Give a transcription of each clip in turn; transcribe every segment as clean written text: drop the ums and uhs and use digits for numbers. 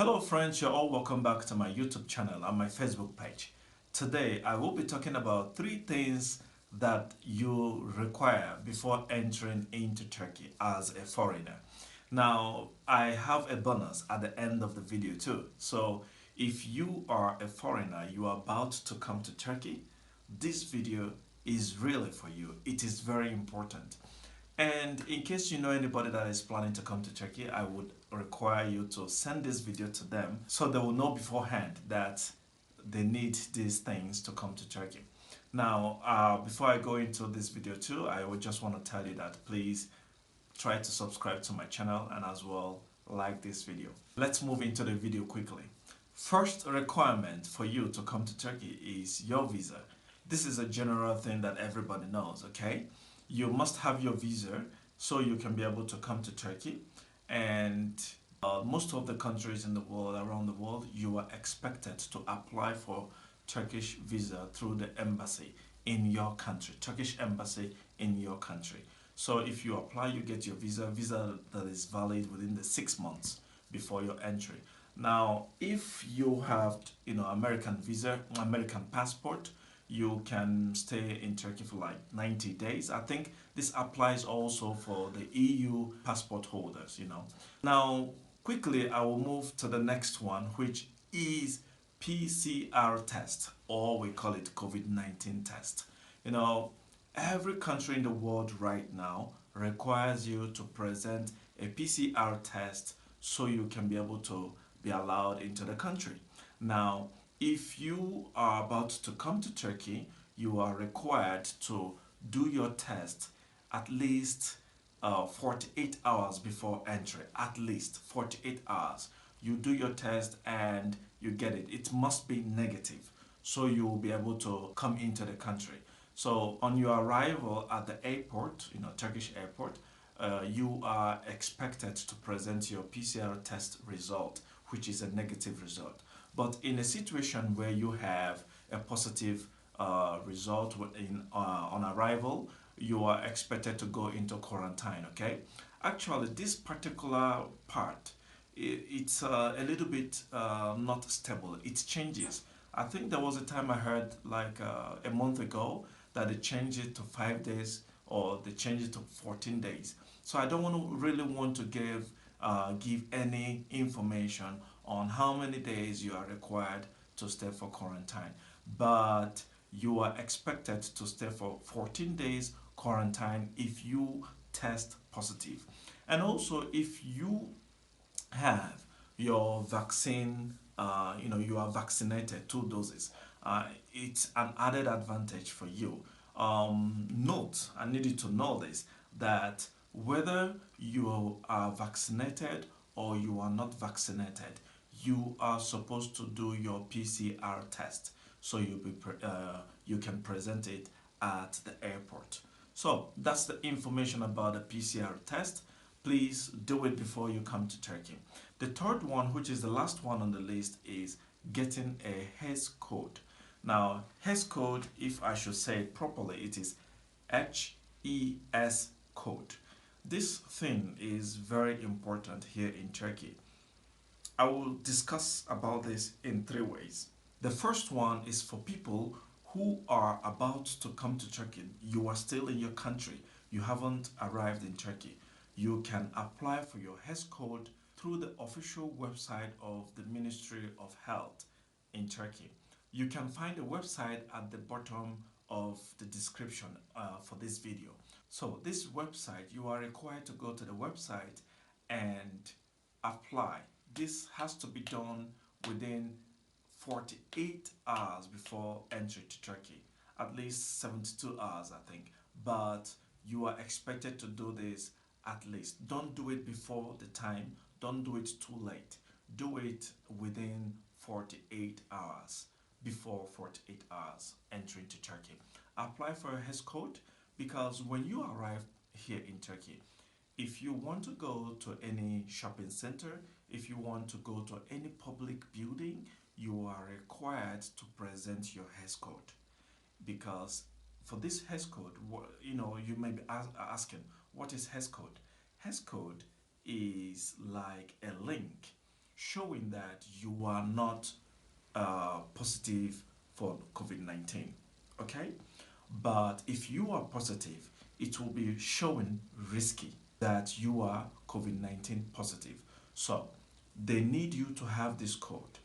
Hello friends, you're all welcome back to my YouTube channel and my Facebook page. Today I will be talking about three things that you require before entering into Turkey as a foreigner. Now I have a bonus at the end of the video too. So if you are a foreigner, you are about to come to Turkey, this video is really for you. It is very important. And in case you know anybody that is planning to come to Turkey, I would require you to send this video to them so they will know beforehand that they need these things to come to Turkey. Now, before I go into this video too, I would just want to tell you that please try to subscribe to my channel and as well like this video. Let's move into the video quickly. First requirement for you to come to Turkey is your visa. This is a general thing that everybody knows, okay? You must have your visa so you can be able to come to Turkey. And most of the countries in the world, around the world, you are expected to apply for Turkish visa through the embassy in your country, Turkish embassy in your country. So if you apply, you get your visa that is valid within the 6 months before your entry. Now, if you have, American visa, American passport, you can stay in Turkey for like 90 days. I think this applies also for the EU passport holders. Now, quickly, I will move to the next one, which is PCR test, or we call it COVID-19 test. You know, every country in the world right now requires you to present a PCR test so you can be able to be allowed into the country. Now, if you are about to come to Turkey, you are required to do your test at least 48 hours before entry. At least 48 hours. You do your test and you get it. It must be negative so you will be able to come into the country. So on your arrival at the airport, Turkish airport, you are expected to present your PCR test result, which is a negative result. But in a situation where you have a positive result on arrival, you are expected to go into quarantine, okay? Actually, this particular part, it's a little bit not stable. It changes. I think there was a time I heard like a month ago that they changed it to 5 days or they changed it to 14 days. So I don't really want to give any information on how many days you are required to stay for quarantine. But you are expected to stay for 14 days quarantine if you test positive. And also if you have your vaccine, you are vaccinated 2 doses. It's an added advantage for you. Note, I need you to know this, that whether you are vaccinated or you are not vaccinated, you are supposed to do your PCR test so you can present it at the airport. So that's the information about the PCR test. Please do it before you come to Turkey. The third one, which is the last one on the list, is getting a HES code. Now, HES code, if I should say it properly, it is HES code. This thing is very important here in Turkey. I will discuss about this in three ways. The first one is for people who are about to come to Turkey. You are still in your country. You haven't arrived in Turkey. You can apply for your HES code through the official website of the Ministry of Health in Turkey. You can find the website at the bottom of the description for this video. So this website, you are required to go to the website and apply. This has to be done within 48 hours before entry to Turkey, at least 72 hours I think, but you are expected to do this at least. Don't do it before the time, don't do it too late. Do it within 48 hours, before 48 hours entering to Turkey. Apply for a HES code because when you arrive here in Turkey, if you want to go to any shopping center, if you want to go to any public building, you are required to present your HES code. Because for this HES code, you may be asking, what is HES code? HES code is like a link showing that you are not positive for COVID-19. Okay? But if you are positive, it will be showing risky that you are COVID-19 positive. So they need you to have this code.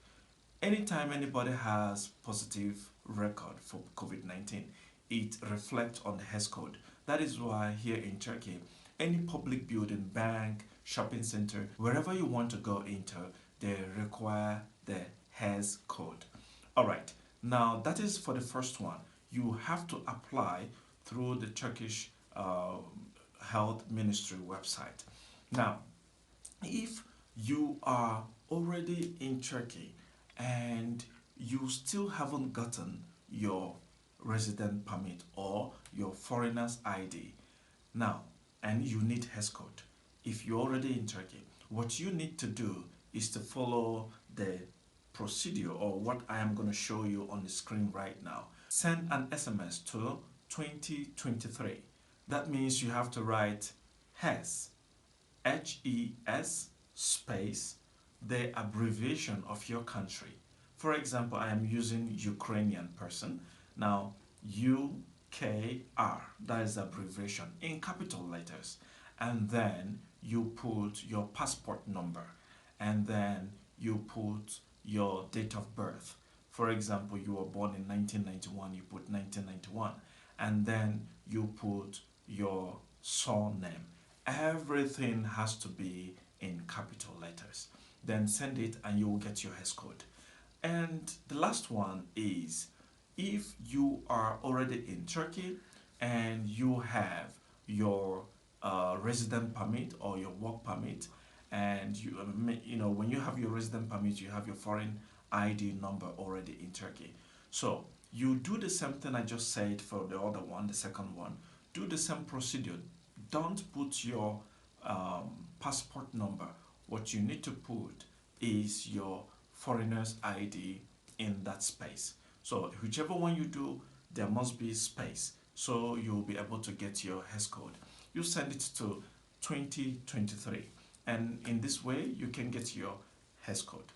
Anytime anybody has positive record for COVID-19, it reflects on the HES code. That is why here in Turkey, any public building, bank, shopping center, wherever you want to go into, they require the HES code. All right, now that is for the first one. You have to apply through the Turkish Health Ministry website. Now, if you are already in Turkey and you still haven't gotten your resident permit or your foreigner's ID now, and you need HES code, if you're already in Turkey, what you need to do is to follow the procedure or what I am going to show you on the screen right now. Send an SMS to 2023. That means you have to write HES, HES space, the abbreviation of your country. For example, I am using Ukrainian person. Now, UKR, that is the abbreviation in capital letters. And then you put your passport number. And then you put your date of birth. For example, you were born in 1991, you put 1991. And then you put your surname. Everything has to be in capital letters. Then send it and you will get your HES code. And the last one is if you are already in Turkey and you have your resident permit or your work permit, and you know when you have your resident permit, you have your foreign ID number already in Turkey. So you do the same thing I just said for the other one, the second one. Do the same procedure. Don't put your passport number. What you need to put is your foreigner's ID in that space. So whichever one you do, there must be space. So you'll be able to get your HES code. You send it to 2023. And in this way, you can get your HES code.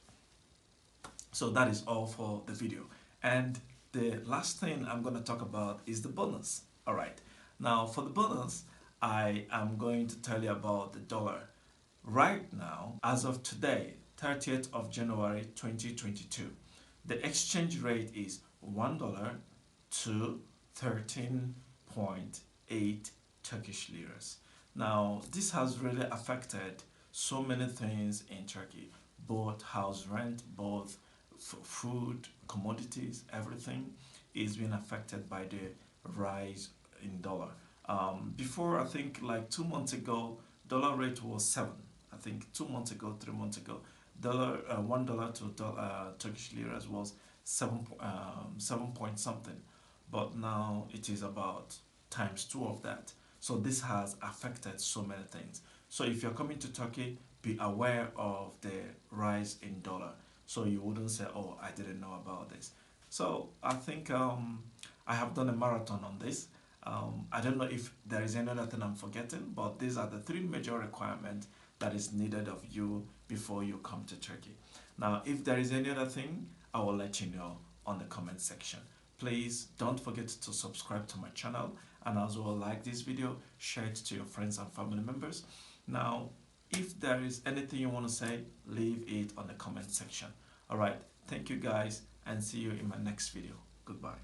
So that is all for the video. And the last thing I'm going to talk about is the bonus. All right. Now for the bonus, I am going to tell you about the dollar. Right now, as of today, 30th of January 2022, the exchange rate is $1 to 13.8 Turkish liras. Now, this has really affected so many things in Turkey, both house rent, both food, commodities, everything is being affected by the rise in dollar. Before, I think like 2 months ago, dollar rate was 7. I think 2 months ago, 3 months ago, $1 to Turkish liras was 7 point something, but now it is about times 2 of that. So this has affected so many things. So if you're coming to Turkey, be aware of the rise in dollar, so you wouldn't say, oh, I didn't know about this. So I think I have done a marathon on this. I don't know if there is any other thing I'm forgetting, but these are the 3 major requirements that is needed of you before you come to Turkey. Now, if there is any other thing, I will let you know on the comment section. Please don't forget to subscribe to my channel and as well like this video, share it to your friends and family members. Now, if there is anything you want to say, leave it on the comment section. All right, thank you guys and see you in my next video. Goodbye.